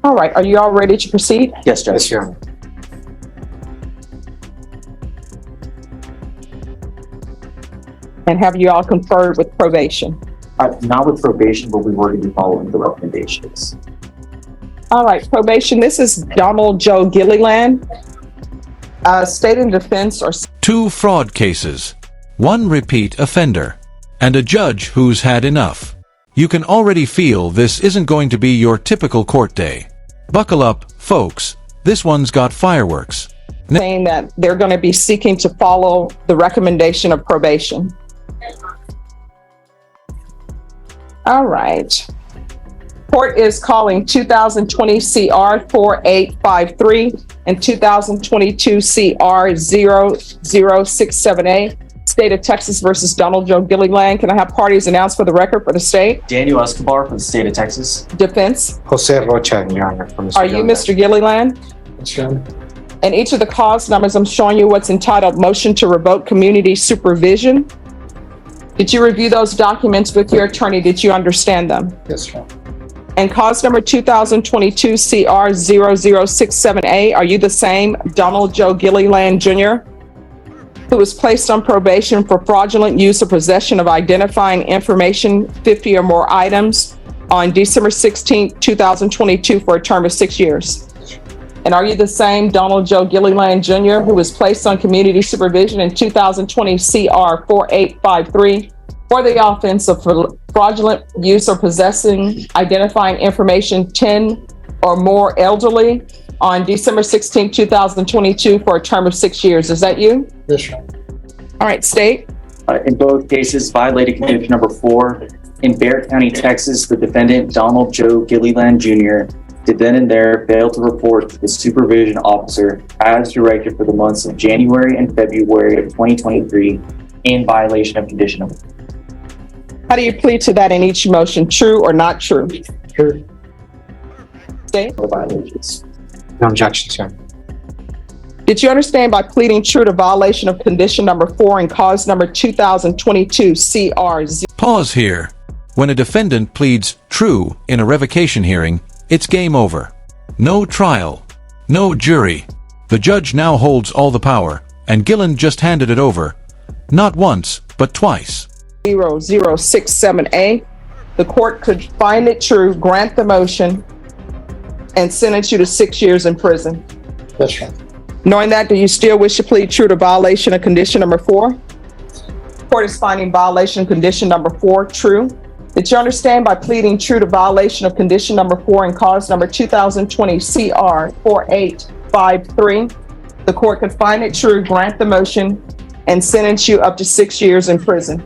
All right, are you all ready to proceed? Yes, Judge. Yes, Your Honor. And have you all conferred with probation? Not with probation, but we were to be following the recommendations. All right, probation, this is Donald Joe Gilliland. State and defense are... 2 fraud cases, 1 repeat offender, and a judge who's had enough. You can already feel this isn't going to be your typical court day. Buckle up, folks. This one's got fireworks. saying that they're going to be seeking to follow the recommendation of probation. All right. Court is calling 2020 CR 4853 and 2022 CR 0067A, State of Texas versus Donald Joe Gilliland. Can I have parties announced for the record for the state? Daniel Escobar from the state of Texas. Defense. Jose Rocha, Your Honor. From Are you Mr. Gilliland? Yes, Your Honor. And each of the cause numbers, I'm showing you what's entitled Motion to Revoke Community Supervision. Did you review those documents with your attorney? Did you understand them? Yes, Your Honor. And cause number 2022 CR 0067A, are you the same Donald Joe Gilliland Jr., who was placed on probation for fraudulent use or possession of identifying information, 50 or more items, on December 16, 2022 for a term of 6 years? And are you the same Donald Joe Gilliland Jr., who was placed on community supervision in 2020 CR 4853 for the offense of fraudulent use or possessing identifying information 10 or more elderly on December 16, 2022 for a term of 6 years? Is that you? Yes, Your Honor. All right, state. In both cases, violated condition number 4. In Bexar County, Texas, the defendant, Donald Joe Gilliland Jr., did then and there fail to report to the supervision officer as directed for the months of January and February of 2023 in violation of condition number 4. How do you plead to that in each motion? True or not true? True. State. For violations. No objections, Your Honor. Did you understand by pleading true to violation of condition number 4 and cause number 2022 CR? Pause here. When a defendant pleads true in a revocation hearing, it's game over. No trial, no jury. The judge now holds all the power, and Gillen just handed it over. Not once, but twice. 0067A. The court could find it true, grant the motion, and sentence you to 6 years in prison. Yes, Your Honor. Knowing that, do you still wish to plead true to violation of condition number 4? Court is finding violation of condition number 4 true. Did you understand by pleading true to violation of condition number 4 and cause number 2020 CR 4853? The court could find it true, grant the motion, and sentence you up to 6 years in prison.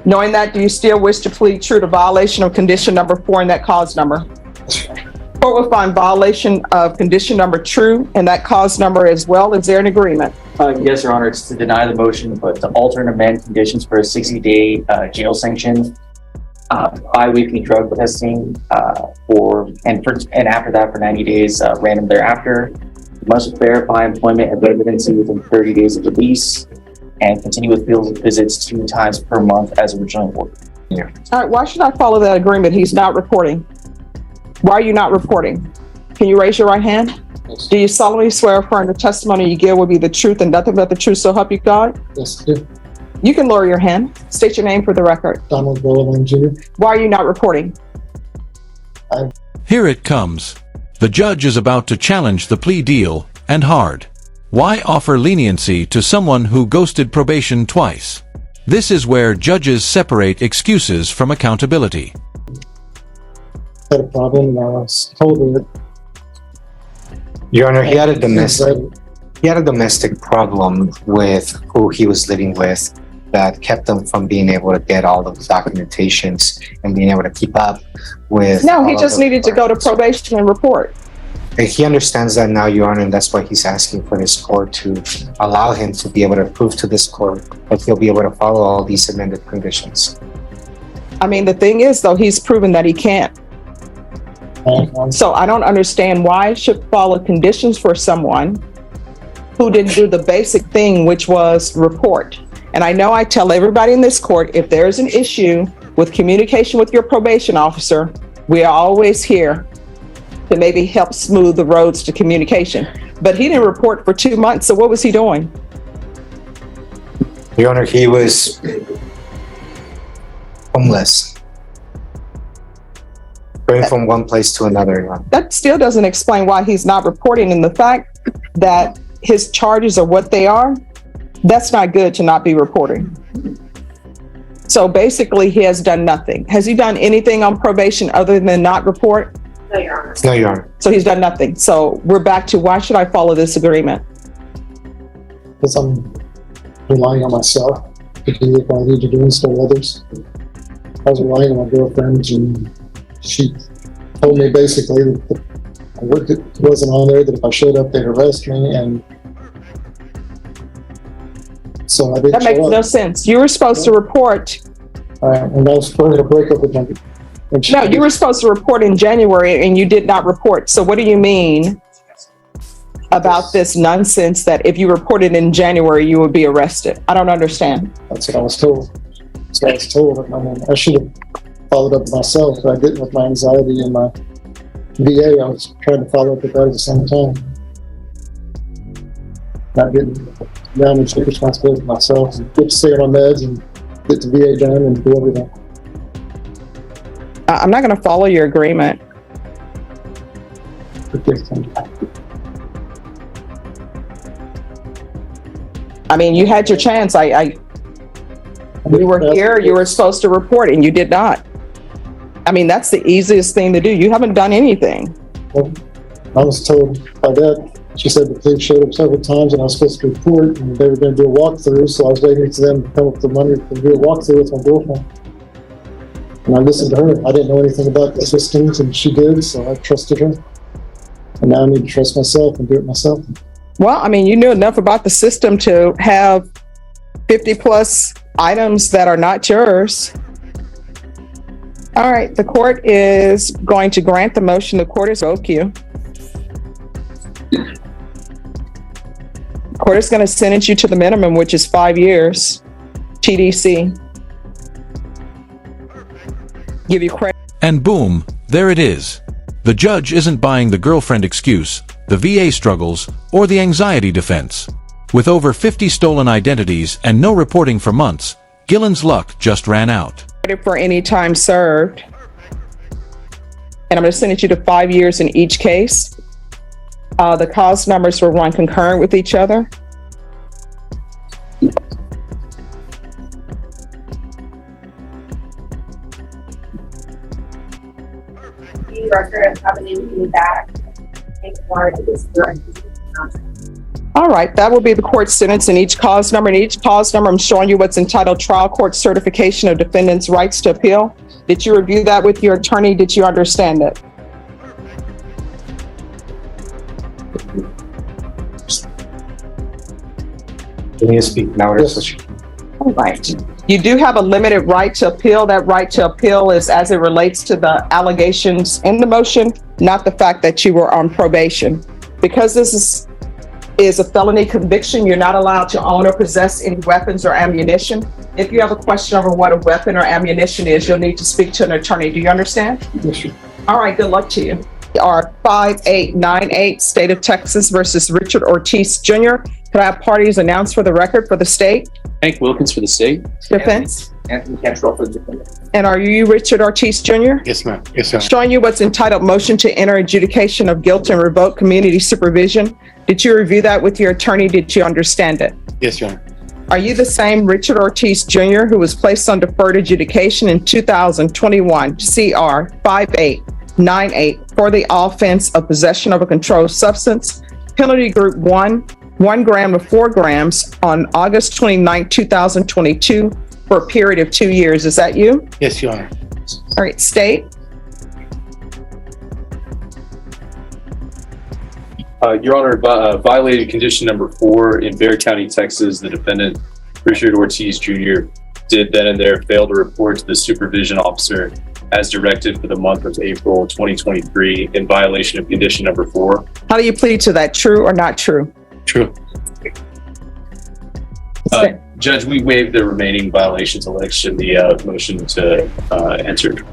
Knowing that, do you still wish to plead true to violation of condition number 4 and that cause number? Yes, Your Honor. Court will find violation of condition number true and that cause number as well. Is there an agreement? Yes, Your Honor. It's to deny the motion, but to alter and amend conditions for a 60-day jail sanction, bi-weekly drug testing, and after that for 90 days, random thereafter. You must verify employment and residency within 30 days of release, and continue with field visits 2 times per month as originally ordered. Yeah. All right, why should I follow that agreement? He's not reporting. Why are you not reporting? Can you raise your right hand? Yes. Do you solemnly swear or affirm the testimony you give will be the truth and nothing but the truth, so help you God? Yes, I do. You can lower your hand. State your name for the record. Donald Gilliland Jr. Why are you not reporting? Here it comes. The judge is about to challenge the plea deal, and hard. Why offer leniency to someone who ghosted probation twice? This is where judges separate excuses from accountability. Had a problem, and I was told that. Your Honor, he had a domestic problem with who he was living with that kept him from being able to get all of the documentations and being able to keep up with. No, he just needed to go to probation and report. He understands that now, Your Honor, and that's why he's asking for this court to allow him to be able to prove to this court that he'll be able to follow all these amended conditions. I mean, the thing is, though, he's proven that he can't. So I don't understand why I should follow conditions for someone who didn't do the basic thing, which was report. And I know I tell everybody in this court, if there's an issue with communication with your probation officer, we are always here to maybe help smooth the roads to communication. But he didn't report for 2 months, so what was he doing? Your Honor, he was homeless. Going from one place to another, Your Honor. That still doesn't explain why he's not reporting, and the fact that his charges are what they are, that's not good to not be reporting. So basically, he has done nothing. Has he done anything on probation other than not report? No, Your Honor. So he's done nothing. So we're back to, why should I follow this agreement? Because I'm relying on myself to do what I need to do instead of others. I was relying on my girlfriend, and she told me basically that the work that wasn't on there, that if I showed up, they'd arrest me, and so I didn't That makes show no up. sense. You were supposed to report. And I was supposed to break up with my. and she- No, you were supposed to report in January and you did not report. So what do you mean about this nonsense that if you reported in January, you would be arrested? I don't understand. That's what I was told. That's what I was told. I mean, I should have followed up myself, but I didn't with my anxiety and my VA. I was trying to follow up with that at the same time. I didn't manage the responsibility myself and get to stay on my meds and get the VA done and do everything. I'm not going to follow your agreement. I mean, you had your chance. We were here, you were supposed to report and you did not. I mean, that's the easiest thing to do. You haven't done anything. Well, I was told by that, she said the police showed up several times and I was supposed to report and they were going to do a walkthrough, so I was waiting for them to come up with the money to do a walkthrough with my girlfriend. And I listened to her. I didn't know anything about the systems and she did, so I trusted her. And now I need to trust myself and do it myself. Well, I mean, you knew enough about the system to have 50 plus items that are not yours. All right, the court is going to grant the motion. The court is revoke you. Court is going to sentence you to the minimum, which is 5 years. TDC. Give you credit. And boom, there it is. The judge isn't buying the girlfriend excuse, the VA struggles, or the anxiety defense. With over 50 stolen identities and no reporting for months, Gillen's luck just ran out. For any time served. And I'm going to sentence you to 5 years in each case. The cause numbers will run concurrent with each other. The record of anything back for this All right, that will be the court sentence in each cause number. In each cause number, I'm showing you what's entitled Trial Court Certification of Defendant's Rights to Appeal. Did you review that with your attorney? Did you understand it? Can you speak louder? So she- All right. You do have a limited right to appeal. That right to appeal is as it relates to the allegations in the motion, not the fact that you were on probation. Because this is a felony conviction, you're not allowed to own or possess any weapons or ammunition. If you have a question over what a weapon or ammunition is, you'll need to speak to an attorney. Do you understand? Yes, sir. All right, good luck to you. Are 5898 State of Texas versus Richard Ortiz Jr. Could I have parties announced for the record for the state? Hank Wilkins for the state. Defense? Anthony Cantrell for the defendant. And are you Richard Ortiz Jr.? Yes, ma'am. Yes, sir. Showing you what's entitled Motion to Enter Adjudication of Guilt and Revoke Community Supervision. Did you review that with your attorney? Did you understand it? Yes, Your Honor. Are you the same Richard Ortiz Jr. who was placed on deferred adjudication in 2021 CR 5898 for the offense of possession of a controlled substance, penalty group 1 gram to 4 grams on August 29, 2022 for a period of 2 years? Is that you? Yes, Your Honor. All right, state. Your Honor, violated condition number 4 in Bexar County, Texas. The defendant, Richard Ortiz Jr., did then and there fail to report to the supervision officer as directed for the month of April 2023 in violation of condition number 4. How do you plead to that? True or not true? True. Judge, we waived the remaining violations alleged in the motion to enter.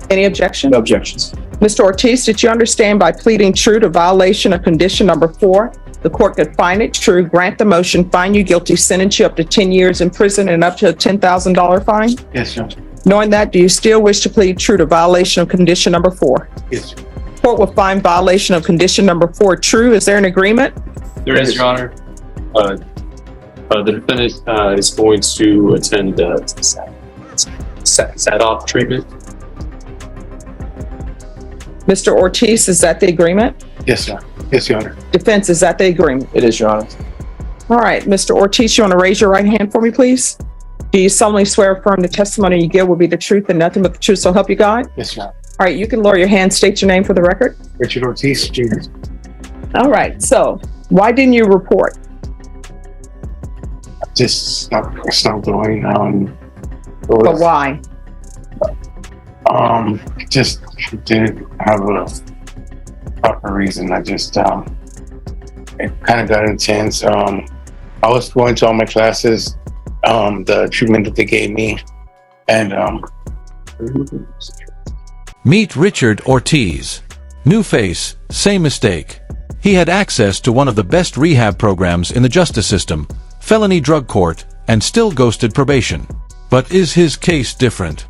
Any objection? No objections. Mr. Ortiz, did you understand by pleading true to violation of condition number 4, the court could find it true, grant the motion, find you guilty, sentence you up to 10 years in prison and up to a $10,000 fine? Yes, Your Honor. Knowing that, do you still wish to plead true to violation of condition number 4? Yes. Court will find violation of condition number 4 true. Is there an agreement? There is, Your Honor. The defendant is going to attend SAD-off treatment. Mr. Ortiz, is that the agreement? Yes, Your Honor. Yes, Your Honor. Defense, is that the agreement? It is, Your Honor. All right, Mr. Ortiz, you want to raise your right hand for me, please? Do you solemnly swear or affirm the testimony you give will be the truth and nothing but the truth, so help you God? Yes, Your Honor. All right, you can lower your hand, state your name for the record. Richard Ortiz, Jr. All right, so why didn't you report? Just stopped going. But why? Just didn't have a proper reason. I just, it kind of got intense. I was going to all my classes, the treatment that they gave me, and, Meet Richard Ortiz. New face, same mistake. He had access to one of the best rehab programs in the justice system, felony drug court, and still ghosted probation. But is his case different?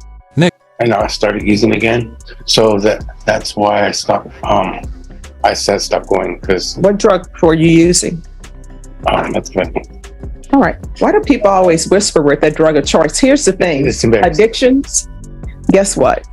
and I started using again. So that's why I stopped. I said stop going because What drug were you using? that's been, All right. Why do people always whisper with their drug of choice? Here's the thing. it's embarrassing. Addictions, guess what?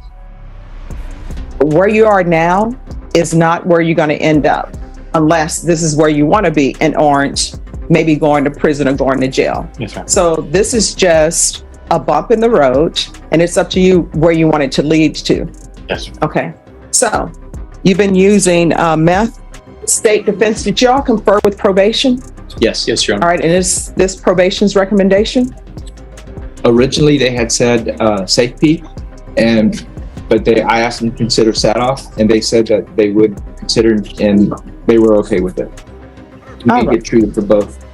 Where you are now is not where you're going to end up unless this is where you want to be in Orange, maybe going to prison or going to jail. Yes, ma'am. So this is just a bump in the road, and it's up to you where you want it to lead to. Yes, ma'am. Okay. So you've been using meth. State Defense, did y'all confer with probation? Yes, Your All Honor. right. And is this probation's recommendation? Originally, they had said safety, but I asked them to consider SAT-off, and they said that they would consider, and they were okay with it. You All can right. get treated for both,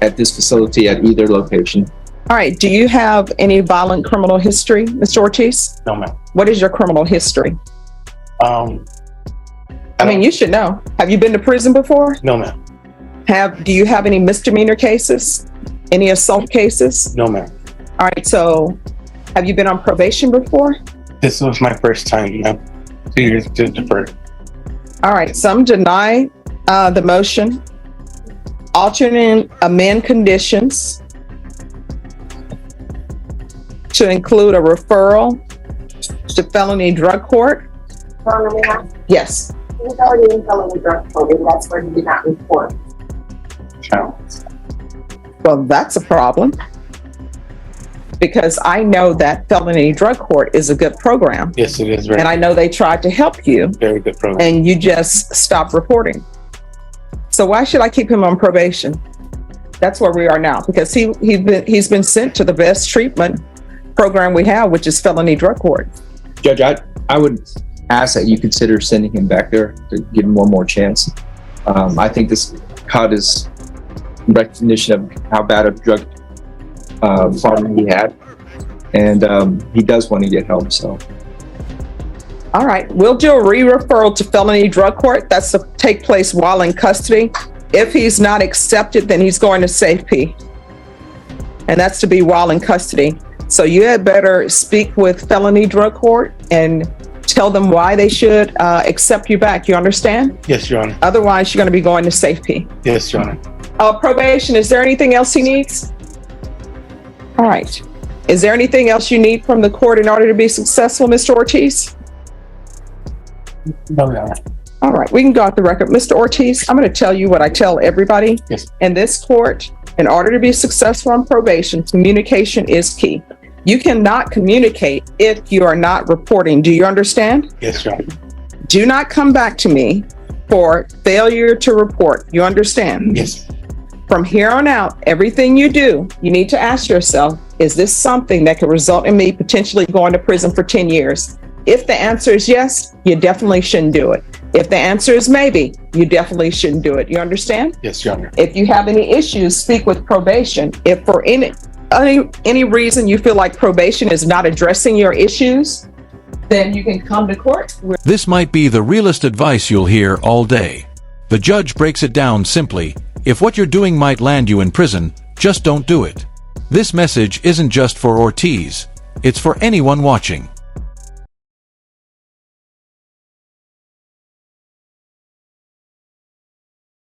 at this facility, at either location. All right. Do you have any violent criminal history, Mr. Ortiz? No, ma'am. What is your criminal history? I I mean, you should know. Have you been to prison before? no, ma'am. Do you have any misdemeanor cases? Any assault cases? No, ma'am. All right. So have you been on probation before? This was my first time, ma'am. 2 years to defer. All right. Some deny the motion. Alternate amend conditions to include a referral to felony drug court. Yes. He's already in felony drug court, and that's where he did not report. No. Well, that's a problem. Because I know that felony drug court is a good program. Yes, it is And I know they tried to help you very good program. and you just stopped reporting. So why should I keep him on probation? That's where we are now, because he's been sent to the best treatment program we have, which is felony drug court. Judge, I would ask that you consider sending him back there to give him one more chance. I think this caught his recognition of how bad a drug problem he had, and he does want to get help. So, All right, we'll do a re-referral to felony drug court. That's to take place while in custody. If he's not accepted, then he's going to safety. And that's to be while in custody. So you had better speak with felony drug court and tell them why they should accept you back. You understand? Yes, Your Honor. Otherwise, you're going to be going to safety. Yes, Your Honor. Probation, is there anything else he needs? All right. Is there anything else you need from the court in order to be successful, Mr. Ortiz? No, Your Honor. All right, we can go off the record. Mr. Ortiz, I'm going to tell you what I tell everybody. Yes. In this court, in order to be successful on probation, communication is key. You cannot communicate if you are not reporting. Do you understand? Yes, Your Honor. Do not come back to me for failure to report. You understand? Yes. From here on out, everything you do, you need to ask yourself, is this something that could result in me potentially going to prison for 10 years? If the answer is yes, you definitely shouldn't do it. If the answer is maybe, you definitely shouldn't do it. You understand? Yes, Your Honor. If you have any issues, speak with probation. If for any reason you feel like probation is not addressing your issues, then you can come to court. This might be the realest advice you'll hear all day. The judge breaks it down simply: if what you're doing might land you in prison, just don't do it. This message isn't just for Ortiz. It's for anyone watching.